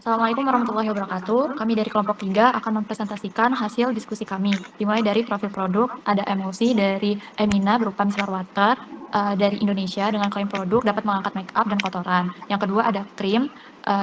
Assalamualaikum warahmatullahi wabarakatuh. Kami dari kelompok 3 akan mempresentasikan hasil diskusi kami. Dimulai dari profil produk, ada emulsi dari Emina berupa micellar water dari Indonesia dengan klaim produk dapat mengangkat make up dan kotoran. Yang kedua ada krim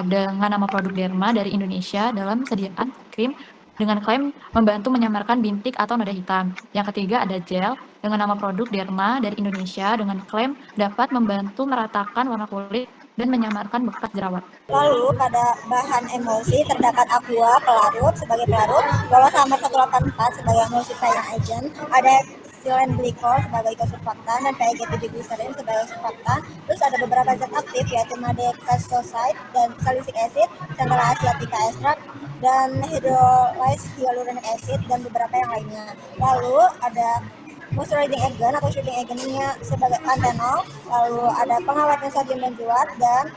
dengan nama produk Derma dari Indonesia dalam sediaan krim dengan klaim membantu menyamarkan bintik atau noda hitam. Yang ketiga ada gel dengan nama produk Derma dari Indonesia dengan klaim dapat membantu meratakan warna kulit dan menyamarkan bekas jerawat. Lalu pada bahan emulsi terdapat aqua pelarut sebagai pelarut, Volasamar 184 sebagai emulsifying agent, ada ethylene glycol sebagai kosurfaktan dan PEG 7 glycerin sebagai surfaktan. Terus ada beberapa zat aktif yaitu madecassoside dan salicylic acid, central asiatica extract dan hydrolyzed hyaluronic acid dan beberapa yang lainnya. Lalu ada moisturizing agent atau shooting agentnya sebagai pantenol, lalu ada pengawetnya sodium benzoat dan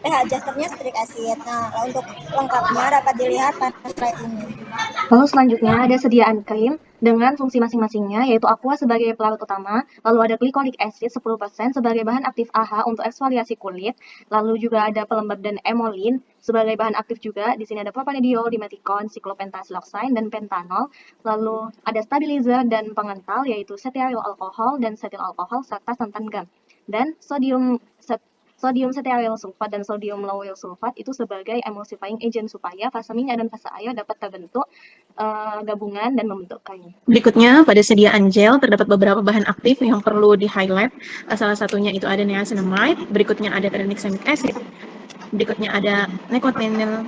pH adjusternya citric acid. Nah, untuk lengkapnya dapat dilihat pada slide ini. Lalu selanjutnya ada sediaan krim dengan fungsi masing-masingnya, yaitu aqua sebagai pelarut utama, lalu ada glycolic acid 10% sebagai bahan aktif AHA untuk eksfoliasi kulit, lalu juga ada pelembab dan emolin sebagai bahan aktif juga. Di sini ada propanediol, dimeticon, cyclopentasiloxane, dan pentanol. Lalu ada stabilizer dan pengental, yaitu setiaryl alkohol dan setil alkohol serta santan gam. Dan sodium stearyl sulfat dan sodium lauryl sulfat itu sebagai emulsifying agent supaya fase minyak dan fase air dapat terbentuk gabungan dan membentuk kain. Berikutnya, pada sediaan gel terdapat beberapa bahan aktif yang perlu di-highlight. Salah satunya itu ada niacinamide, berikutnya ada tranexamic acid, berikutnya ada nicotinamide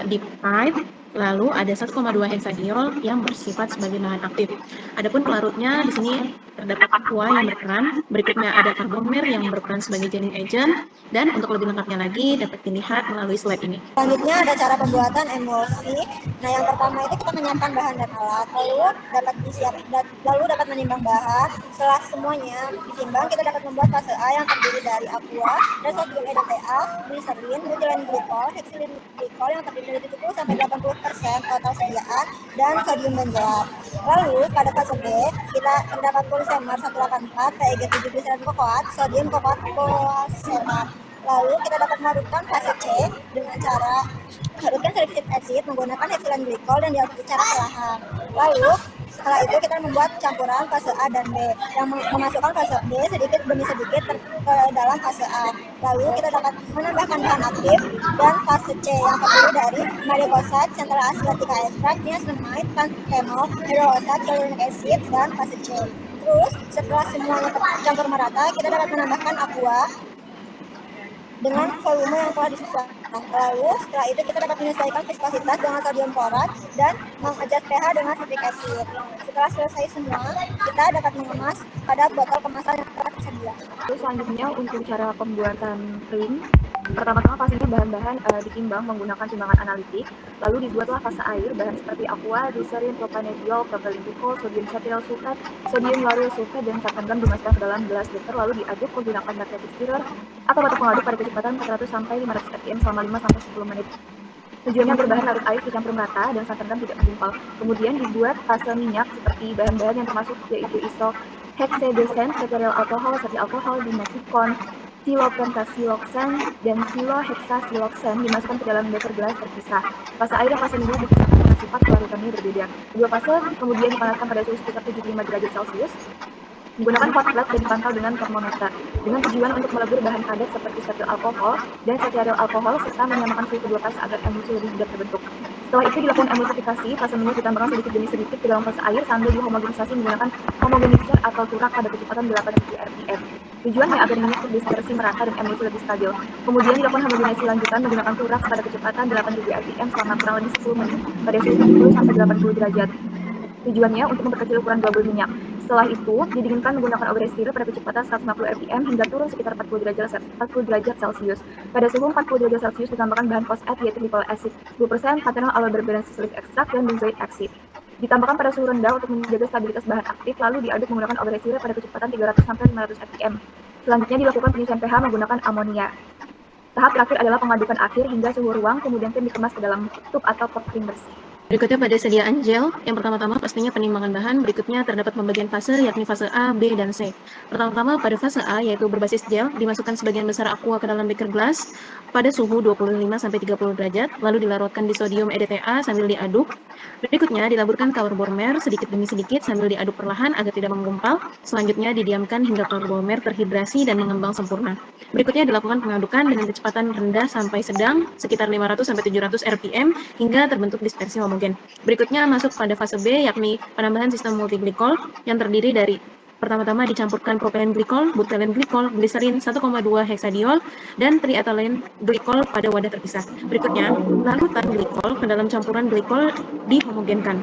dipeptide, lalu ada 1,2 hexadiol yang bersifat sebagai bahan aktif. Adapun pelarutnya di sini terdapat aqua yang berperan, berikutnya ada karbomer yang berperan sebagai gelling agent, dan untuk lebih lengkapnya lagi dapat dilihat melalui slide ini. Selanjutnya ada cara pembuatan emulsi. Nah, yang pertama itu kita menyiapkan bahan dan alat, lalu dapat menimbang bahan. Setelah semuanya ditimbang, kita dapat membuat fase A yang terdiri dari aqua, dan sodium EDTA, glycerin, ethylene glycol, hexylene glycol yang terdiri dari 70-80% total sediaan, dan sodium benzoat. Lalu pada fase B, kita terdapat Volasamar 184, PEG 7 glycerin kokoat, sodium kokoat Volasamar. Lalu kita dapat melarutkan fase C dengan cara larutkan salicylic acid menggunakan ethylene glycol dan diaduk secara perlahan. Lalu setelah itu kita membuat campuran fase A dan B yang memasukkan fase B sedikit demi sedikit ke dalam fase A. Lalu kita dapat menambahkan bahan aktif dan fase C yang terdiri dari madecassoside, central asiatica extract, niacinamide, pantenol, hydrolyzed hyaluronic acid dan fase C. Terus setelah semuanya tercampur merata, kita dapat menambahkan aqua dengan volume yang telah disesuaikan. Lalu setelah itu kita dapat menyesuaikan viskositas dengan sodium klorat dan mengadjust pH dengan citric acid. Setelah selesai semua, kita dapat mengemas pada botol kemasan yang telah tersedia. Terus selanjutnya untuk cara pembuatan krim, pertama-tama pastinya bahan-bahan ditimbang menggunakan timbangan analitik, lalu dibuatlah fase air, bahan seperti aqua, glycerin, propanediol, propylene glycol, sodium cetyl sulfat, sodium lauryl sulfat, dan santan gam dimasukkan ke dalam gelas liter, lalu diaduk menggunakan magnetic stirrer atau batu pengaduk pada kecepatan 400 sampai 500 rpm selama 5 sampai 10 menit. Tujuannya berbahan larut air dicampur merata dan santan gam tidak menggumpal. Kemudian dibuat fase minyak seperti bahan-bahan yang termasuk yaitu isohexadecan, cetyl alkohol, setil alkohol, dimeticon, silopentasiloxane, dan silohexasiloxane dimasukkan ke dalam beker gelas terpisah. Fase air dan fase minyak dipisahkan karena sifat kelarutannya berbeda. Kedua fase kemudian dipanaskan pada suhu sekitar 75 derajat Celcius. Menggunakan hot plate dan dipantau dengan termometer dengan tujuan untuk melebur bahan padat seperti setil alkohol dan setiaryl alkohol serta menyamakan suhu kedua fase agar emulsi lebih mudah terbentuk. Setelah itu dilakukan emulsifikasi, fase minyak ditambahkan sedikit demi sedikit ke dalam fase air sambil dihomogenisasi menggunakan homogenizer atau turak pada kecepatan 8.000 rpm. Tujuannya agar minyak terdispersi merata dan emulsi lebih stabil. Kemudian dilakukan homogenisasi lanjutan menggunakan turak pada kecepatan 8.000 rpm selama kurang lebih 10 menit pada suhu 70 sampai 80 derajat. Tujuannya untuk memperkecil ukuran globul minyak. Setelah itu, didinginkan menggunakan oven stirrer pada kecepatan 150 rpm hingga turun sekitar 40 derajat Celcius. Pada suhu 40 derajat Celcius ditambahkan bahan fosfat yaitu lipoyl acid 10%, pantenol alloberberensilic extract, dan benzoic acid. Ditambahkan pada suhu rendah untuk menjaga stabilitas bahan aktif, lalu diaduk menggunakan oven stirrer pada kecepatan 300 sampai 500 rpm. Selanjutnya dilakukan penyucian pH menggunakan amonia. Tahap terakhir adalah pengadukan akhir hingga suhu ruang, kemudian krim dikemas ke dalam tup atau pot krim bersih. Berikutnya pada sediaan gel, yang pertama-tama pastinya penimbangan bahan, berikutnya terdapat pembagian fase yakni fase A, B, dan C. Pertama-tama pada fase A yaitu berbasis gel, dimasukkan sebagian besar aqua ke dalam beker gelas pada suhu 25-30 derajat, lalu dilarutkan di sodium EDTA sambil diaduk. Berikutnya dilaburkan carbomer sedikit demi sedikit sambil diaduk perlahan agar tidak menggumpal. Selanjutnya didiamkan hingga carbomer terhidrasi dan mengembang sempurna. Berikutnya dilakukan pengadukan dengan kecepatan rendah sampai sedang sekitar 500-700 rpm hingga terbentuk dispersi homogen. Berikutnya masuk pada fase B yakni penambahan sistem multiglikol yang terdiri dari pertama-tama dicampurkan propelen glikol, butelen glikol, gliserin 1,2 heksadiol, dan triethylene glikol pada wadah terpisah. Berikutnya, larutan glikol ke dalam campuran glikol dihomogenkan.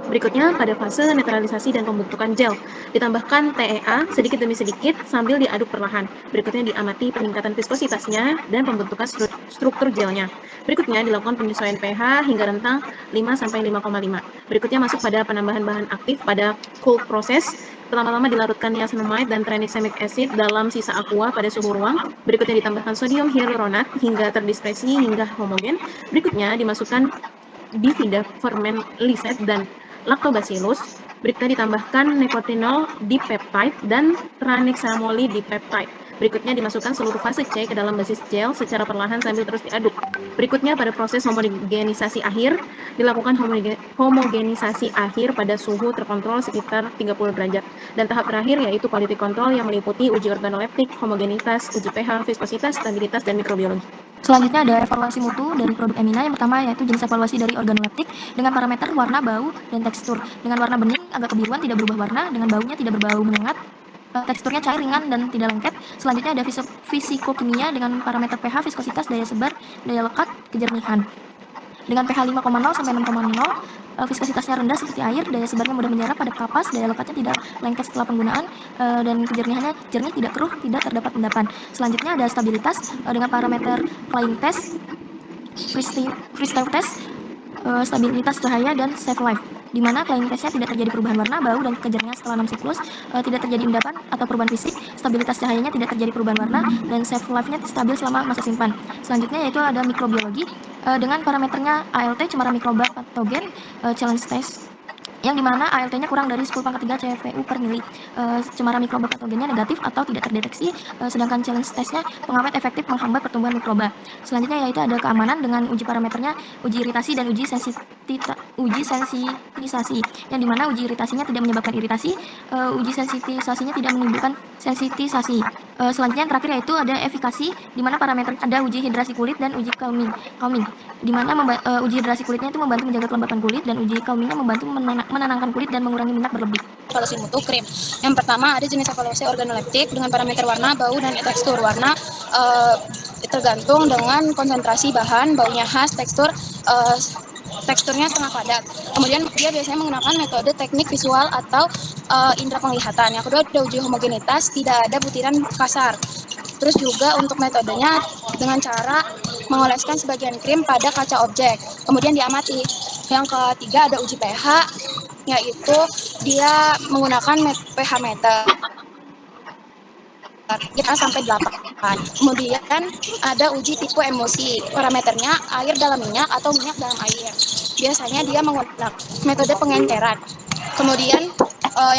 Berikutnya, pada fase netralisasi dan pembentukan gel, ditambahkan TEA sedikit demi sedikit sambil diaduk perlahan. Berikutnya diamati peningkatan viskositasnya dan pembentukan struktur gelnya. Berikutnya dilakukan penyesuaian pH hingga rentang 5-5,5. Berikutnya masuk pada penambahan bahan aktif pada cold process. Pertama-tama dilarutkan niacinamide dan tranexamic acid dalam sisa aqua pada suhu ruang. Berikutnya ditambahkan sodium hyaluronat hingga terdispersi hingga homogen. Berikutnya dimasukkan bifida ferment lysate dan lactobacillus. Berikutnya ditambahkan nicotinol dipeptide dan tranexamoli dipeptide. Berikutnya dimasukkan seluruh fase C ke dalam basis gel secara perlahan sambil terus diaduk. Berikutnya pada proses homogenisasi akhir, dilakukan homogenisasi akhir pada suhu terkontrol sekitar 30 derajat. Dan tahap terakhir yaitu quality control yang meliputi uji organoleptik, homogenitas, uji pH, viskositas, stabilitas, dan mikrobiologi. Selanjutnya ada evaluasi mutu dari produk Emina. Yang pertama yaitu jenis evaluasi dari organoleptik dengan parameter warna, bau, dan tekstur. Dengan warna bening agak kebiruan, tidak berubah warna. Dengan baunya tidak berbau menyengat. Teksturnya cair, ringan, dan tidak lengket. Selanjutnya ada fisikokimia dengan parameter pH, viskositas, daya sebar, daya lekat, kejernihan. Dengan pH 5,0 sampai 6,0, viskositasnya rendah seperti air, daya sebarnya mudah menyerap pada kapas, daya lekatnya tidak lengket setelah penggunaan, dan kejernihannya jernih, tidak keruh, tidak terdapat endapan. Selanjutnya ada stabilitas dengan parameter Klein test, freestyle test, stabilitas cahaya, dan safe life, di mana Klein testnya tidak terjadi perubahan warna, bau, dan kejernihan setelah 6 siklus, tidak terjadi endapan atau perubahan fisik, stabilitas cahayanya tidak terjadi perubahan warna, dan safe life-nya stabil selama masa simpan. Selanjutnya yaitu ada mikrobiologi dengan parameternya ALT, cemara mikroba patogen, challenge test, yang dimana ALT-nya kurang dari 10⁻³ CFU per mili. Cemara mikroba patogennya negatif atau tidak terdeteksi, sedangkan challenge testnya pengawet efektif menghambat pertumbuhan mikroba. Selanjutnya yaitu ada keamanan dengan uji parameternya uji iritasi dan uji sensitisasi, yang dimana uji iritasinya tidak menyebabkan iritasi, uji sensitisasinya tidak menimbulkan sensitisasi. Selanjutnya yang terakhir yaitu ada efikasi, di mana parameter ada uji hidrasi kulit dan uji calming, di mana uji hidrasi kulitnya itu membantu menjaga kelembapan kulit, dan uji calmingnya membantu menenangkan kulit dan mengurangi minyak berlebih. Evaluasi mutu krim. Yang pertama ada jenis evaluasi organoleptik dengan parameter warna, bau, dan tekstur. Warna tergantung dengan konsentrasi bahan, baunya khas, teksturnya setengah padat. Kemudian dia biasanya menggunakan metode teknik visual atau indera penglihatan. Yang kedua ada uji homogenitas, tidak ada butiran kasar. Terus juga untuk metodenya dengan cara mengoleskan sebagian krim pada kaca objek, kemudian diamati. Yang ketiga ada uji pH, yaitu dia menggunakan pH meter kita sampai 8. Kemudian ada uji tipe emosi, parameternya air dalam minyak atau minyak dalam air. Biasanya dia menggunakan metode pengenceran. Kemudian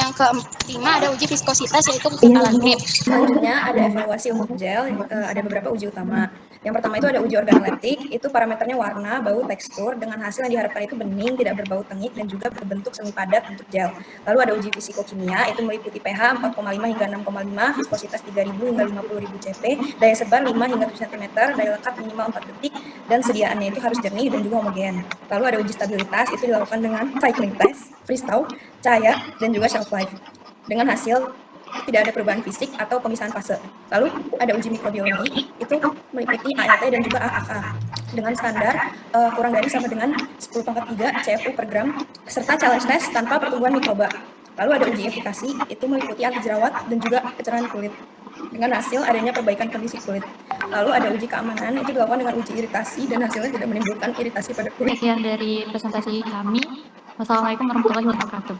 yang kelima ada uji viskositas, yaitu kekentalan krim. Selanjutnya ada evaluasi untuk gel, ada beberapa uji utama. Yang pertama itu ada uji organoleptik, itu parameternya warna, bau, tekstur, dengan hasil yang diharapkan itu bening, tidak berbau tengik, dan juga berbentuk semi padat untuk gel. Lalu ada uji fisikokimia, itu meliputi pH 4,5 hingga 6,5, viskositas 3000 hingga 50.000 cp, daya sebar 5 hingga 7 cm, daya lekat minimal 4 detik, dan sediaannya itu harus jernih dan juga homogen. Lalu ada uji stabilitas, itu dilakukan dengan cycling test, freestyle, cahaya, dan juga shelf life. Dengan hasil tidak ada perubahan fisik atau pemisahan fase. Lalu ada uji mikrobiologi, itu meliputi ALT dan juga AAK dengan standar kurang dari sama dengan 10⁻³ CFU per gram, serta challenge test tanpa pertumbuhan mikroba. Lalu ada uji efikasi, itu meliputi anti jerawat dan juga kecerahan kulit dengan hasil adanya perbaikan kondisi kulit. Lalu ada uji keamanan, itu dilakukan dengan uji iritasi dan hasilnya tidak menimbulkan iritasi pada kulit. Sekian dari presentasi kami. Wassalamualaikum warahmatullahi wabarakatuh.